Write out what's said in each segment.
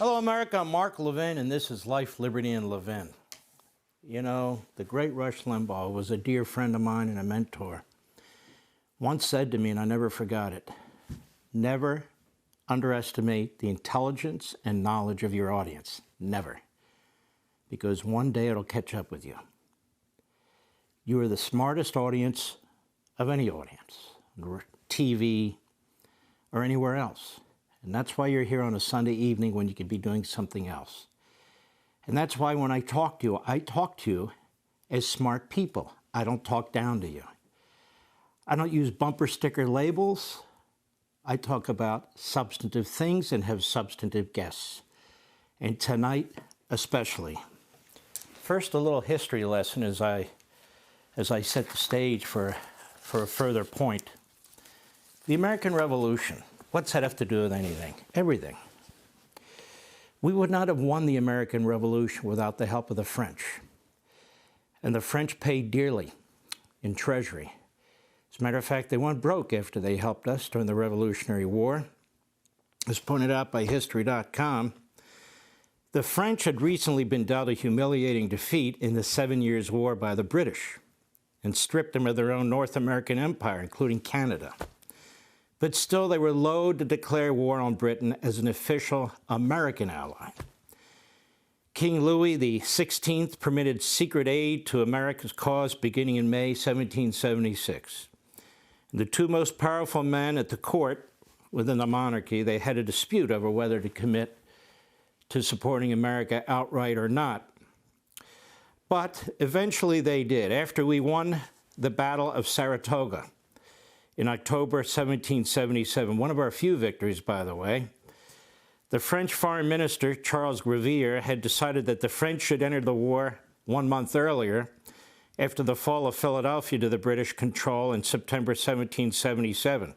Hello, America. I'm Mark Levin, and this is Life, Liberty, and Levin. You know, the great Rush Limbaugh was a dear friend of mine and a mentor. Once said to me, and I never forgot it, never underestimate the intelligence and knowledge of your audience. Never. Because one day it'll catch up with you. You are the smartest audience of any audience, TV or anywhere else. And that's why you're here on a Sunday evening when you could be doing something else. And that's why when I talk to you as smart people. I don't talk down to you. I don't use bumper sticker labels. I talk about substantive things and have substantive guests. And tonight, especially. First, a little history lesson as I set the stage for a further point. The American Revolution. What's that have to do with anything? Everything. We would not have won the American Revolution without the help of the French. And the French paid dearly in treasury. As a matter of fact, they went broke after they helped us during the Revolutionary War. As pointed out by History.com, the French had recently been dealt a humiliating defeat in the 7 Years' War by the British and stripped them of their own North American empire, including Canada. But still, they were loath to declare war on Britain as an official American ally. King Louis XVI permitted secret aid to America's cause beginning in May 1776. The two most powerful men at the court within the monarchy, they had a dispute over whether to commit to supporting America outright or not. But eventually they did. After we won the Battle of Saratoga, in October 1777, one of our few victories, by the way, the French Foreign Minister, Charles Grivier, had decided that the French should enter the war 1 month earlier, after the fall of Philadelphia to the British control in September 1777.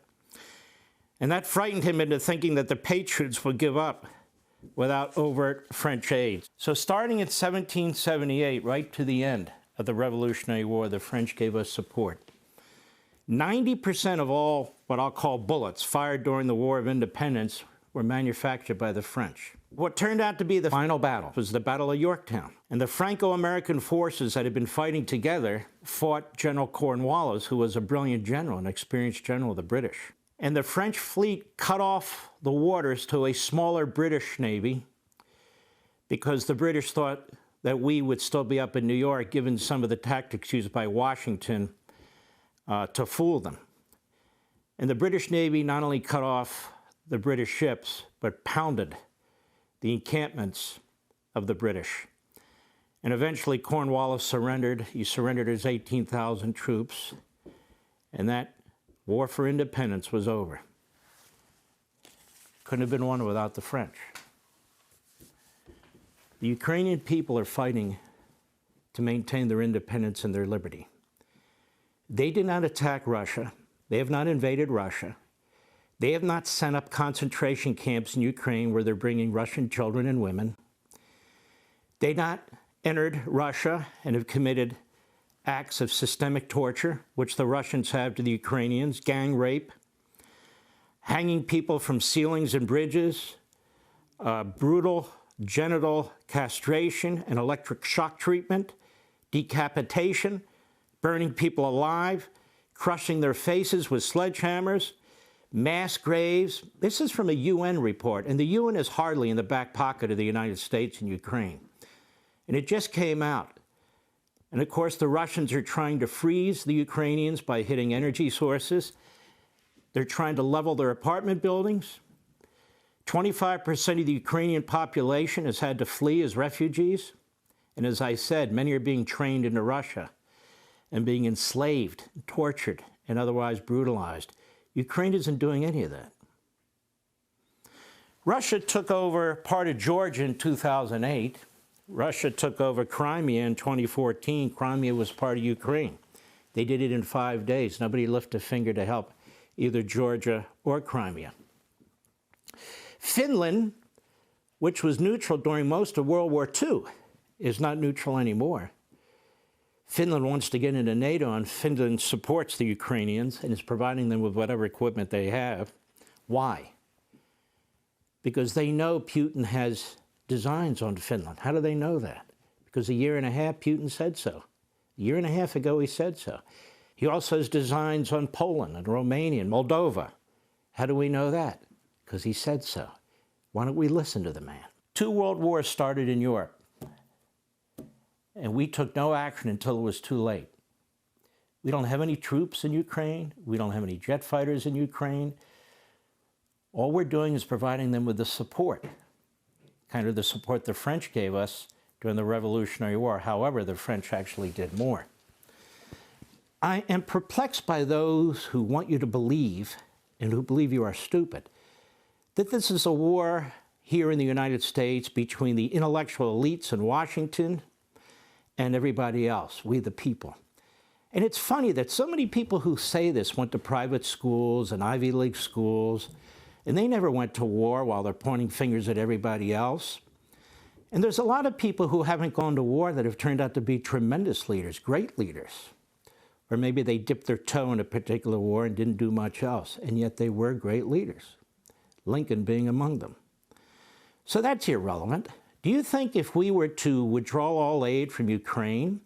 And that frightened him into thinking that the Patriots would give up without overt French aid. So starting in 1778, right to the end of the Revolutionary War, the French gave us support. 90% of all what I'll call bullets fired during the War of Independence were manufactured by the French. What turned out to be the final battle was the Battle of Yorktown. And the Franco-American forces that had been fighting together fought General Cornwallis, who was a brilliant general, an experienced general of the British. And the French fleet cut off the waters to a smaller British navy because the British thought that we would still be up in New York, given some of the tactics used by Washington to fool them. And the British Navy not only cut off the British ships, but pounded the encampments of the British. And eventually Cornwallis surrendered. He surrendered his 18,000 troops, and that war for independence was over. Couldn't have been won without the French. The Ukrainian people are fighting to maintain their independence and their liberty. They did not attack Russia. They have not invaded Russia. They have not sent up concentration camps in Ukraine where they're bringing Russian children and women. They not entered Russia and have committed acts of systemic torture, which the Russians have to the Ukrainians, gang rape, hanging people from ceilings and bridges, brutal genital castration and electric shock treatment, decapitation, burning people alive, crushing their faces with sledgehammers, mass graves. This is from a UN report, and the UN is hardly in the back pocket of the United States and Ukraine. And it just came out. And of course, the Russians are trying to freeze the Ukrainians by hitting energy sources. They're trying to level their apartment buildings. 25% of the Ukrainian population has had to flee as refugees. And as I said, many are being trained into Russia and being enslaved, tortured, and otherwise brutalized. Ukraine isn't doing any of that. Russia took over part of Georgia in 2008. Russia took over Crimea in 2014. Crimea was part of Ukraine. They did it in 5 days. Nobody lifted a finger to help either Georgia or Crimea. Finland, which was neutral during most of World War II, is not neutral anymore. Finland wants to get into NATO, and Finland supports the Ukrainians and is providing them with whatever equipment they have. Why? because they know Putin has designs on Finland. How do they know that? Because a year and a half, Putin said so. A year and a half ago, he said so. He also has designs on Poland and Romania and Moldova. How do we know that? Because he said so. Why don't we listen to the man? 2 world wars started in Europe, and we took no action until it was too late. We don't have any troops in Ukraine. We don't have any jet fighters in Ukraine. All we're doing is providing them with the support, kind of the support the French gave us during the Revolutionary War. However, the French actually did more. I am perplexed by those who want you to believe, and who believe you are stupid, that this is a war here in the United States between the intellectual elites in Washington and everybody else, we the people. And it's funny that so many people who say this went to private schools and Ivy League schools, and they never went to war while they're pointing fingers at everybody else. And there's a lot of people who haven't gone to war that have turned out to be tremendous leaders, great leaders. Or maybe they dipped their toe in a particular war and didn't do much else, and yet they were great leaders, Lincoln being among them. So that's irrelevant. Do you think if we were to withdraw all aid from Ukraine,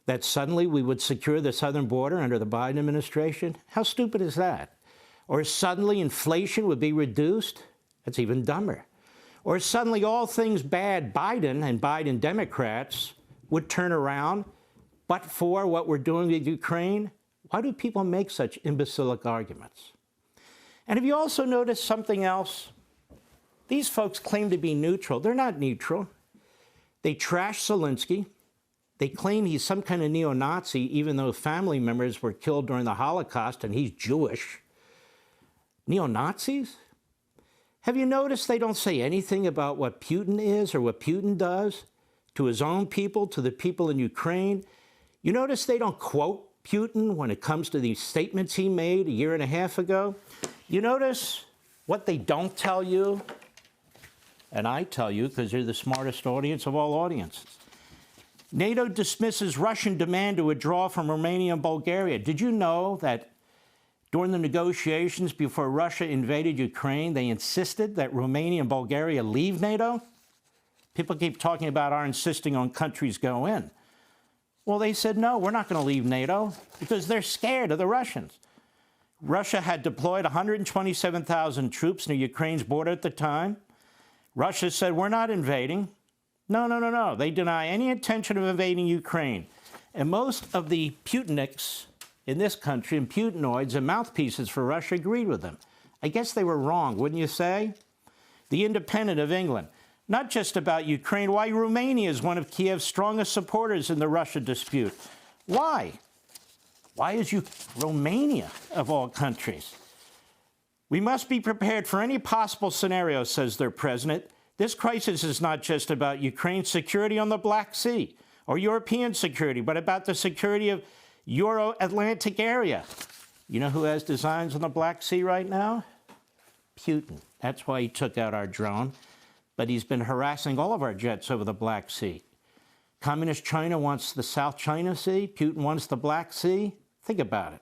that suddenly we would secure the southern border under the Biden administration? How stupid is that? Or suddenly inflation would be reduced? That's even dumber. Or suddenly all things bad Biden and Biden Democrats would turn around, but for what we're doing with Ukraine? Why do people make such imbecilic arguments? And have you also noticed something else? These folks claim to be neutral. They're not neutral. They trash Zelensky. They claim he's some kind of neo-Nazi, even though family members were killed during the Holocaust and he's Jewish. Neo-Nazis? Have you noticed they don't say anything about what Putin is or what Putin does to his own people, to the people in Ukraine? You notice they don't quote Putin when it comes to these statements he made a year and a half ago? You notice what they don't tell you? And I tell you because you're the smartest audience of all audiences. NATO dismisses Russian demand to withdraw from Romania and Bulgaria. Did you know that during the negotiations before Russia invaded Ukraine, they insisted that Romania and Bulgaria leave NATO? People keep talking about our insisting on countries go in. Well, they said, no, we're not going to leave NATO because they're scared of the Russians. Russia had deployed 127,000 troops near Ukraine's border at the time. Russia said, we're not invading. No. They deny any intention of invading Ukraine. And most of the Putiniks in this country and Putinoids and mouthpieces for Russia agreed with them. I guess they were wrong, wouldn't you say? The Independent of England, not just about Ukraine, why Romania is one of Kiev's strongest supporters in the Russia dispute. Why? Why is Romania, of all countries? We must be prepared for any possible scenario, says their president. This crisis is not just about Ukraine's security on the Black Sea or European security, but about the security of Euro-Atlantic area. You know who has designs on the Black Sea right now? Putin. That's why he took out our drone. But he's been harassing all of our jets over the Black Sea. Communist China wants the South China Sea. Putin wants the Black Sea. Think about it.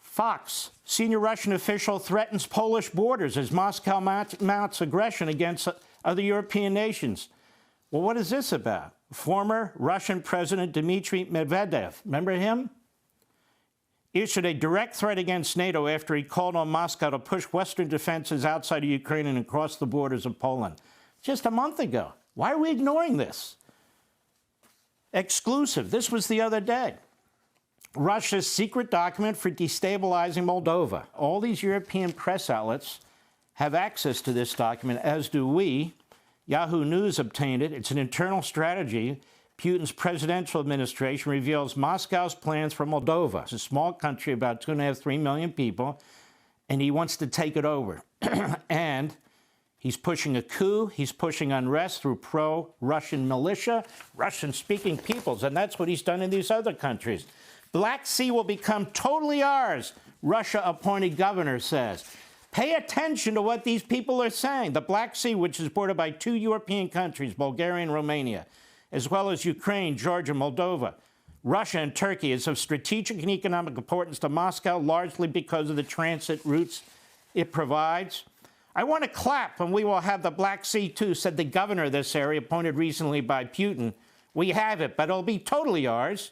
Fox, senior Russian official threatens Polish borders as Moscow mounts aggression against other European nations. Well, what is this about? Former Russian President Dmitry Medvedev, remember him? Issued a direct threat against NATO after he called on Moscow to push Western defenses outside of Ukraine and across the borders of Poland. Just a month ago. Why are we ignoring this? Exclusive. This was the other day. Russia's secret document for destabilizing Moldova. All these European press outlets have access to this document, as do we. Yahoo News obtained it. It's an internal strategy. Putin's presidential administration reveals Moscow's plans for Moldova. It's a small country, about 2.5, 3 million people, and he wants to take it over. And he's pushing a coup. He's pushing unrest through pro-Russian militia, Russian-speaking peoples, and that's what he's done in these other countries. Black Sea will become totally ours, Russia-appointed governor says. Pay attention to what these people are saying. The Black Sea, which is bordered by 2 European countries, Bulgaria and Romania, as well as Ukraine, Georgia, Moldova, Russia, and Turkey, is of strategic and economic importance to Moscow, largely because of the transit routes it provides. I want to clap when we will have the Black Sea too, said the governor of this area, appointed recently by Putin. We have it, but it'll be totally ours.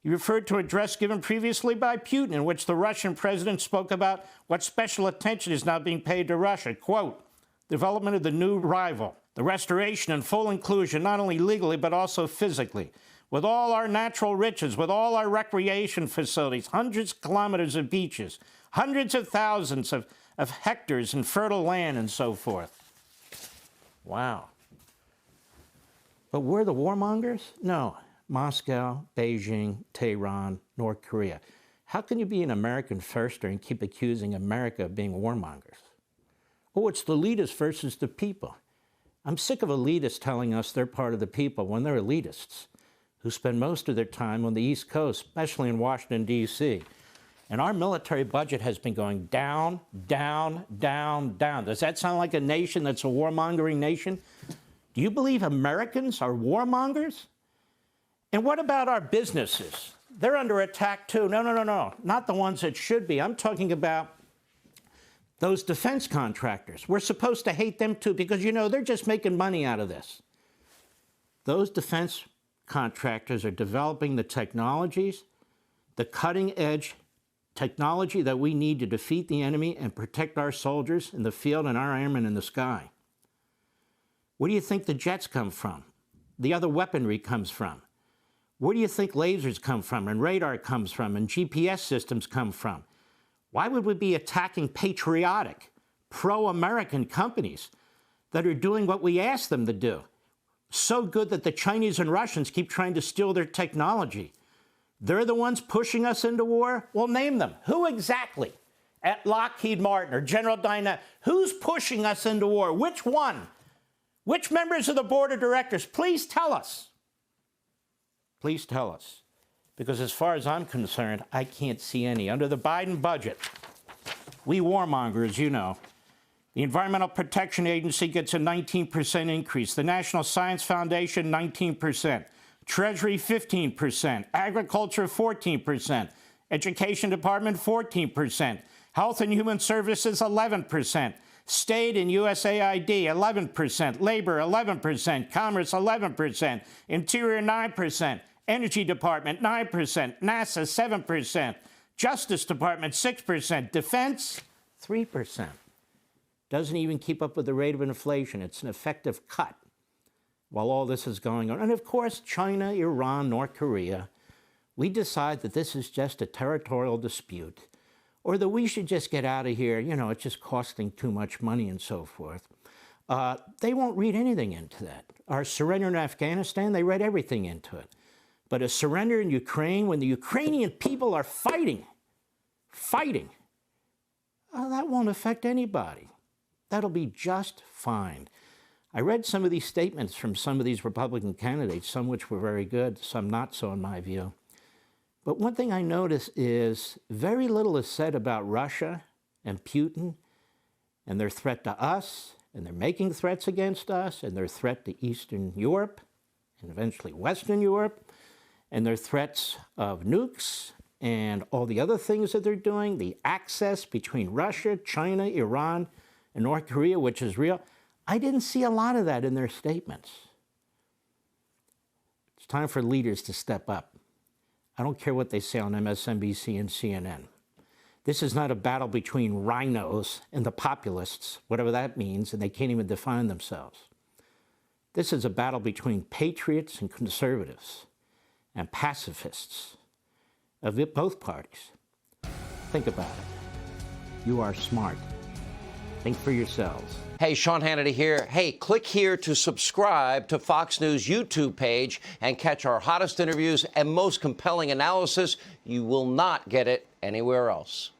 He referred to an address given previously by Putin, in which the Russian president spoke about what special attention is now being paid to Russia. Quote, development of the new rival, the restoration and full inclusion, not only legally, but also physically, with all our natural riches, with all our recreation facilities, hundreds of kilometers of beaches, hundreds of thousands of hectares and fertile land and so forth. Wow. But we're the warmongers? No. Moscow, Beijing, Tehran, North Korea. How can you be an American firster and keep accusing America of being warmongers? Oh, it's the elitists versus the people. I'm sick of elitists telling us they're part of the people when they're elitists who spend most of their time on the East Coast, especially in Washington, D.C. And our military budget has been going down, down, down, down. Does that sound like a nation that's a warmongering nation? Do you believe Americans are warmongers? And what about our businesses? They're under attack too. No, no, no, no. Not the ones that should be. I'm talking about those defense contractors. We're supposed to hate them too because, you know, they're just making money out of this. Those defense contractors are developing the technologies, the cutting-edge technology that we need to defeat the enemy and protect our soldiers in the field and our airmen in the sky. Where do you think the jets come from? The other weaponry comes from? Where do you think lasers come from and radar comes from and GPS systems come from? Why would we be attacking patriotic, pro-American companies that are doing what we ask them to do? So good that the Chinese and Russians keep trying to steal their technology. They're the ones pushing us into war? Well, name them. Who exactly? At Lockheed Martin or General Dynamics? Who's pushing us into war? Which one? Which members of the board of directors? Please tell us. Please tell us. Because as far as I'm concerned, I can't see any. Under the Biden budget, we warmongers, you know, the Environmental Protection Agency gets a 19% increase. The National Science Foundation, 19%. Treasury, 15%. Agriculture, 14%. Education Department, 14%. Health and Human Services, 11%. State and USAID, 11%. Labor, 11%. Commerce, 11%. Interior, 9%. Energy Department, 9%. NASA, 7%. Justice Department, 6%. Defense, 3%. Doesn't even keep up with the rate of inflation. It's an effective cut while all this is going on. And of course, China, Iran, North Korea, we decide that this is just a territorial dispute or that we should just get out of here. You know, it's just costing too much money and so forth. They won't read anything into that. Our surrender in Afghanistan, they read everything into it. But a surrender in Ukraine, when the Ukrainian people are fighting, that won't affect anybody. That'll be just fine. I read some of these statements from some of these Republican candidates, some which were very good, some not so in my view. But one thing I notice is very little is said about Russia and Putin and their threat to us, and they're making threats against us, and their threat to Eastern Europe, and eventually Western Europe, and their threats of nukes, and all the other things that they're doing, the access between Russia, China, Iran, and North Korea, which is real. I didn't see a lot of that in their statements. It's time for leaders to step up. I don't care what they say on MSNBC and CNN. This is not a battle between rhinos and the populists, whatever that means, and they can't even define themselves. This is a battle between patriots and conservatives and pacifists of both parties. Think about it. You are smart. Think for yourselves. Hey, Sean Hannity here. Hey, click here to subscribe to Fox News YouTube page and catch our hottest interviews and most compelling analysis. You will not get it anywhere else.